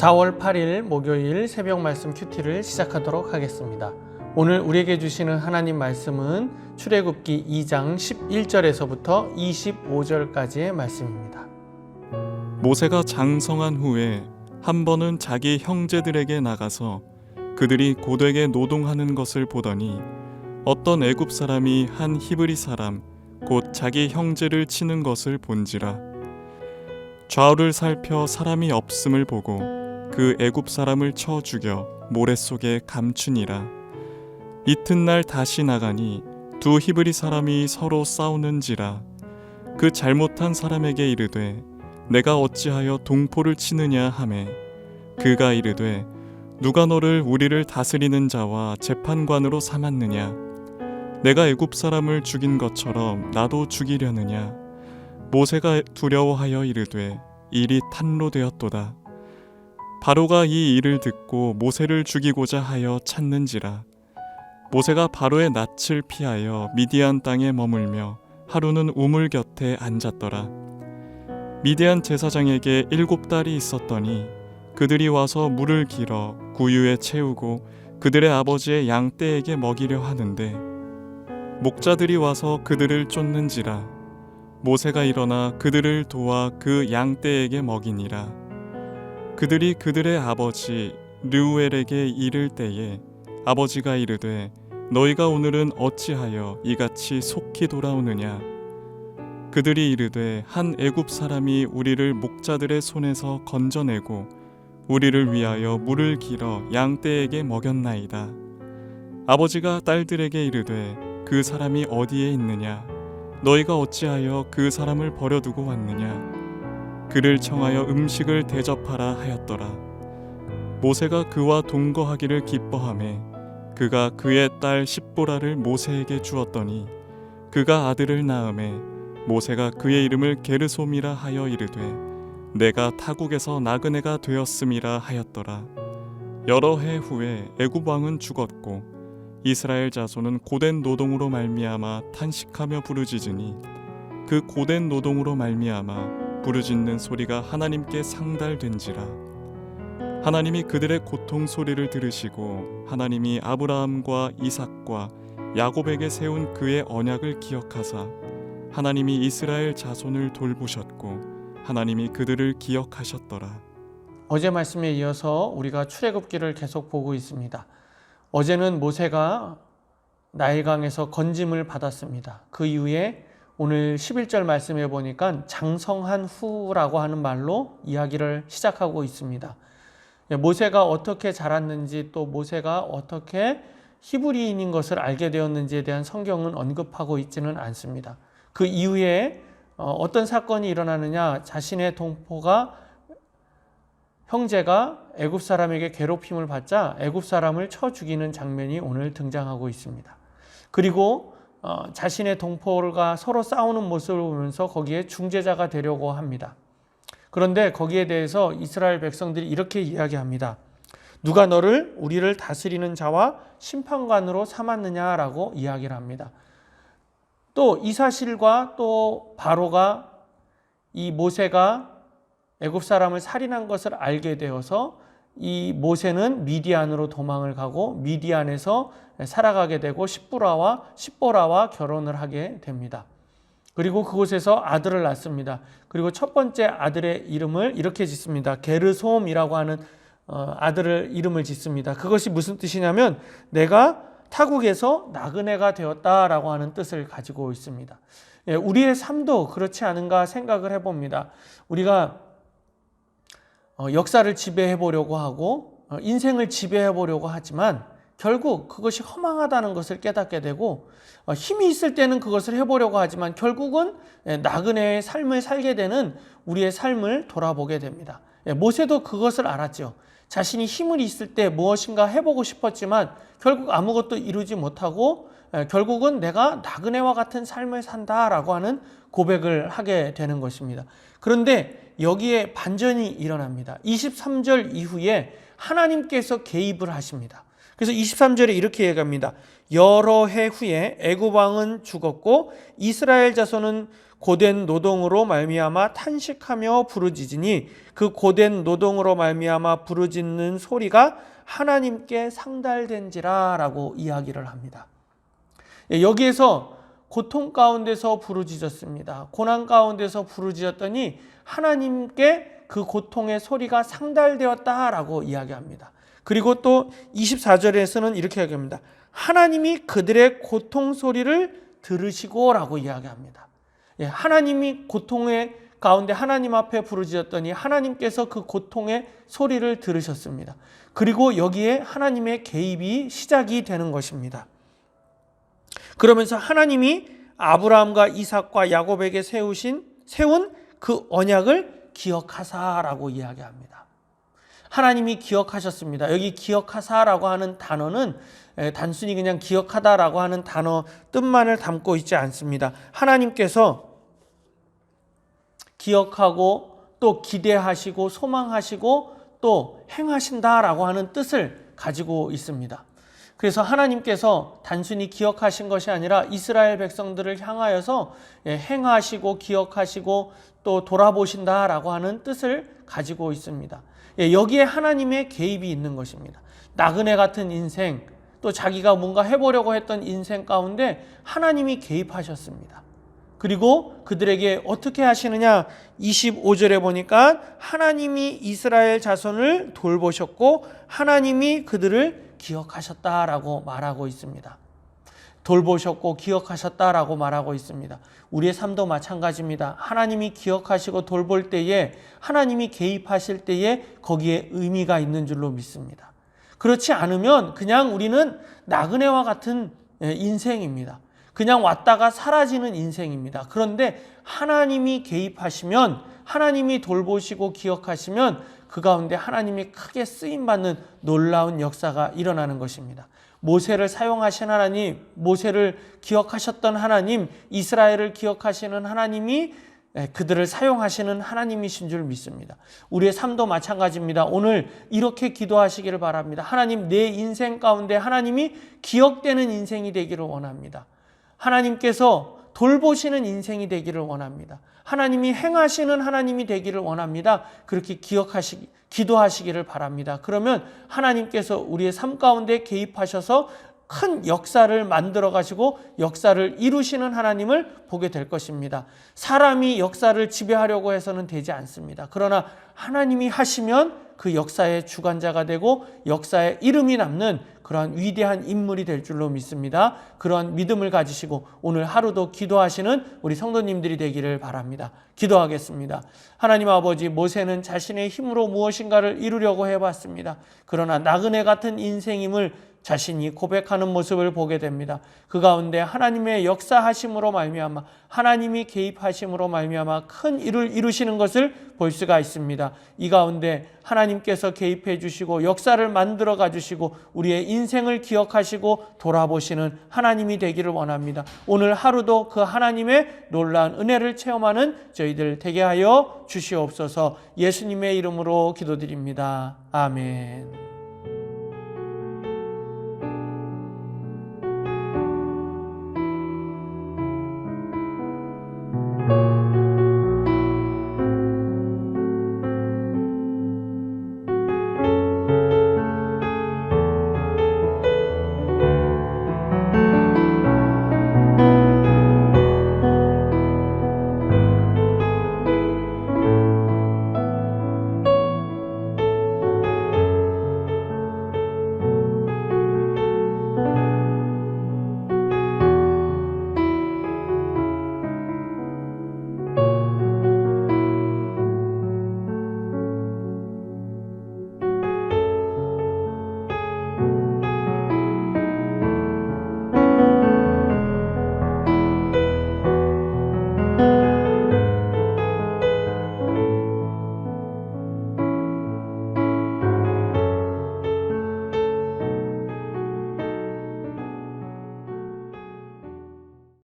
4월 8일 목요일 새벽 말씀 큐티를 시작하도록 하겠습니다. 오늘 우리에게 주시는 하나님 말씀은 출애굽기 2장 11절에서부터 25절까지의 말씀입니다. 모세가 장성한 후에 한 번은 자기 형제들에게 나가서 그들이 고되게 노동하는 것을 보더니 어떤 애굽 사람이 한 히브리 사람 곧 자기 형제를 치는 것을 본지라. 좌우를 살펴 사람이 없음을 보고 그 애굽 사람을 쳐 죽여 모래 속에 감추니라. 이튿날 다시 나가니 두 히브리 사람이 서로 싸우는지라. 그 잘못한 사람에게 이르되 내가 어찌하여 동포를 치느냐 하매 그가 이르되 누가 너를 우리를 다스리는 자와 재판관으로 삼았느냐. 내가 애굽 사람을 죽인 것처럼 나도 죽이려느냐. 모세가 두려워하여 이르되 일이 탄로되었도다. 바로가 이 일을 듣고 모세를 죽이고자 하여 찾는지라. 모세가 바로의 낯을 피하여 미디안 땅에 머물며 하루는 우물 곁에 앉았더라. 미디안 제사장에게 7딸이 있었더니 그들이 와서 물을 길어 구유에 채우고 그들의 아버지의 양떼에게 먹이려 하는데 목자들이 와서 그들을 쫓는지라. 모세가 일어나 그들을 도와 그 양떼에게 먹이니라. 그들이 그들의 아버지 르우엘에게 이를 때에 아버지가 이르되 너희가 오늘은 어찌하여 이같이 속히 돌아오느냐. 그들이 이르되 한 애굽 사람이 우리를 목자들의 손에서 건져내고 우리를 위하여 물을 길어 양떼에게 먹였나이다. 아버지가 딸들에게 이르되 그 사람이 어디에 있느냐. 너희가 어찌하여 그 사람을 버려두고 왔느냐. 그를 청하여 음식을 대접하라 하였더라. 모세가 그와 동거하기를 기뻐하매 그가 그의 딸 십보라를 모세에게 주었더니 그가 아들을 낳음에 모세가 그의 이름을 게르솜이라 하여 이르되 내가 타국에서 나그네가 되었음이라 하였더라. 여러 해 후에 애굽 왕은 죽었고 이스라엘 자손은 고된 노동으로 말미암아 탄식하며 부르짖으니 그 고된 노동으로 말미암아 부르짖는 소리가 하나님께 상달된지라. 하나님이 그들의 고통 소리를 들으시고 하나님이 아브라함과 이삭과 야곱에게 세운 그의 언약을 기억하사 하나님이 이스라엘 자손을 돌보셨고 하나님이 그들을 기억하셨더라. 어제 말씀에 이어서 우리가 출애굽기를 계속 보고 있습니다. 어제는 모세가 나일강에서 건짐을 받았습니다. 그 이후에 오늘 11절 말씀에 보니까 장성한 후라고 하는 말로 이야기를 시작하고 있습니다. 모세가 어떻게 자랐는지 또 모세가 어떻게 히브리인인 것을 알게 되었는지에 대한 성경은 언급하고 있지는 않습니다. 그 이후에 어떤 사건이 일어나느냐, 자신의 동포가 형제가 애굽 사람에게 괴롭힘을 받자 애굽 사람을 쳐 죽이는 장면이 오늘 등장하고 있습니다. 그리고 자신의 동포가 서로 싸우는 모습을 보면서 거기에 중재자가 되려고 합니다. 그런데 거기에 대해서 이스라엘 백성들이 이렇게 이야기합니다. 누가 너를 우리를 다스리는 자와 심판관으로 삼았느냐라고 이야기를 합니다. 또 이 사실과 또 바로가 이 모세가 애굽 사람을 살인한 것을 알게 되어서 이 모세는 미디안으로 도망을 가고 미디안에서 살아가게 되고 십보라와 결혼을 하게 됩니다. 그리고 그곳에서 아들을 낳습니다. 그리고 첫 번째 아들의 이름을 이렇게 짓습니다. 게르솜이라고 하는 아들을 이름을 짓습니다. 그것이 무슨 뜻이냐면 내가 타국에서 나그네가 되었다라고 하는 뜻을 가지고 있습니다. 우리의 삶도 그렇지 않은가 생각을 해봅니다. 우리가 역사를 지배해 보려고 하고 인생을 지배해 보려고 하지만 결국 그것이 허망하다는 것을 깨닫게 되고 힘이 있을 때는 그것을 해보려고 하지만 결국은 나그네의 삶을 살게 되는 우리의 삶을 돌아보게 됩니다. 모세도 그것을 알았죠. 자신이 힘을 있을 때 무엇인가 해보고 싶었지만 결국 아무것도 이루지 못하고 결국은 내가 나그네와 같은 삶을 산다라고 하는 고백을 하게 되는 것입니다. 그런데 여기에 반전이 일어납니다. 23절 이후에 하나님께서 개입을 하십니다. 그래서 23절에 이렇게 얘기합니다. 여러 해 후에 애굽 왕은 죽었고 이스라엘 자손은 고된 노동으로 말미암아 탄식하며 부르짖으니 그 고된 노동으로 말미암아 부르짖는 소리가 하나님께 상달된지라 라고 이야기를 합니다. 여기에서 고통 가운데서 부르짖었습니다. 고난 가운데서 부르짖었더니 하나님께 그 고통의 소리가 상달되었다라고 이야기합니다. 그리고 또 24절에서는 이렇게 이야기합니다. 하나님이 그들의 고통 소리를 들으시고 라고 이야기합니다. 하나님이 고통의 가운데 하나님 앞에 부르짖었더니 하나님께서 그 고통의 소리를 들으셨습니다. 그리고 여기에 하나님의 개입이 시작이 되는 것입니다. 그러면서 하나님이 아브라함과 이삭과 야곱에게 세운 그 언약을 기억하사라고 이야기합니다. 하나님이 기억하셨습니다. 여기 기억하사라고 하는 단어는 단순히 그냥 기억하다라고 하는 단어 뜻만을 담고 있지 않습니다. 하나님께서 기억하고 또 기대하시고 소망하시고 또 행하신다라고 하는 뜻을 가지고 있습니다. 그래서 하나님께서 단순히 기억하신 것이 아니라 이스라엘 백성들을 향하여서 행하시고 기억하시고 또 돌아보신다라고 하는 뜻을 가지고 있습니다. 여기에 하나님의 개입이 있는 것입니다. 나그네 같은 인생, 또 자기가 뭔가 해보려고 했던 인생 가운데 하나님이 개입하셨습니다. 그리고 그들에게 어떻게 하시느냐? 25절에 보니까 하나님이 이스라엘 자손을 돌보셨고 하나님이 그들을 기억하셨다라고 말하고 있습니다. 돌보셨고 기억하셨다라고 말하고 있습니다. 우리의 삶도 마찬가지입니다. 하나님이 기억하시고 돌볼 때에, 하나님이 개입하실 때에 거기에 의미가 있는 줄로 믿습니다. 그렇지 않으면 그냥 우리는 나그네와 같은 인생입니다. 그냥 왔다가 사라지는 인생입니다. 그런데 하나님이 개입하시면, 하나님이 돌보시고 기억하시면 그 가운데 하나님이 크게 쓰임받는 놀라운 역사가 일어나는 것입니다. 모세를 사용하신 하나님, 모세를 기억하셨던 하나님, 이스라엘을 기억하시는 하나님이 그들을 사용하시는 하나님이신 줄 믿습니다. 우리의 삶도 마찬가지입니다. 오늘 이렇게 기도하시기를 바랍니다. 하나님, 내 인생 가운데 하나님이 기억되는 인생이 되기를 원합니다. 하나님께서 돌보시는 인생이 되기를 원합니다. 하나님이 행하시는 하나님이 되기를 원합니다. 그렇게 기도하시기를 바랍니다. 그러면 하나님께서 우리의 삶 가운데 개입하셔서 큰 역사를 만들어 가시고 역사를 이루시는 하나님을 보게 될 것입니다. 사람이 역사를 지배하려고 해서는 되지 않습니다. 그러나 하나님이 하시면 그 역사의 주관자가 되고 역사의 이름이 남는 그러한 위대한 인물이 될 줄로 믿습니다. 그러한 믿음을 가지시고 오늘 하루도 기도하시는 우리 성도님들이 되기를 바랍니다. 기도하겠습니다. 하나님 아버지, 모세는 자신의 힘으로 무엇인가를 이루려고 해봤습니다. 그러나 나그네 같은 인생임을 자신이 고백하는 모습을 보게 됩니다. 그 가운데 하나님의 역사하심으로 말미암아, 하나님이 개입하심으로 말미암아 큰 일을 이루시는 것을 볼 수가 있습니다. 이 가운데 하나님께서 개입해 주시고 역사를 만들어 가주시고 우리의 인생을 기억하시고 돌아보시는 하나님이 되기를 원합니다. 오늘 하루도 그 하나님의 놀라운 은혜를 체험하는 저희들 되게 하여 주시옵소서. 예수님의 이름으로 기도드립니다. 아멘.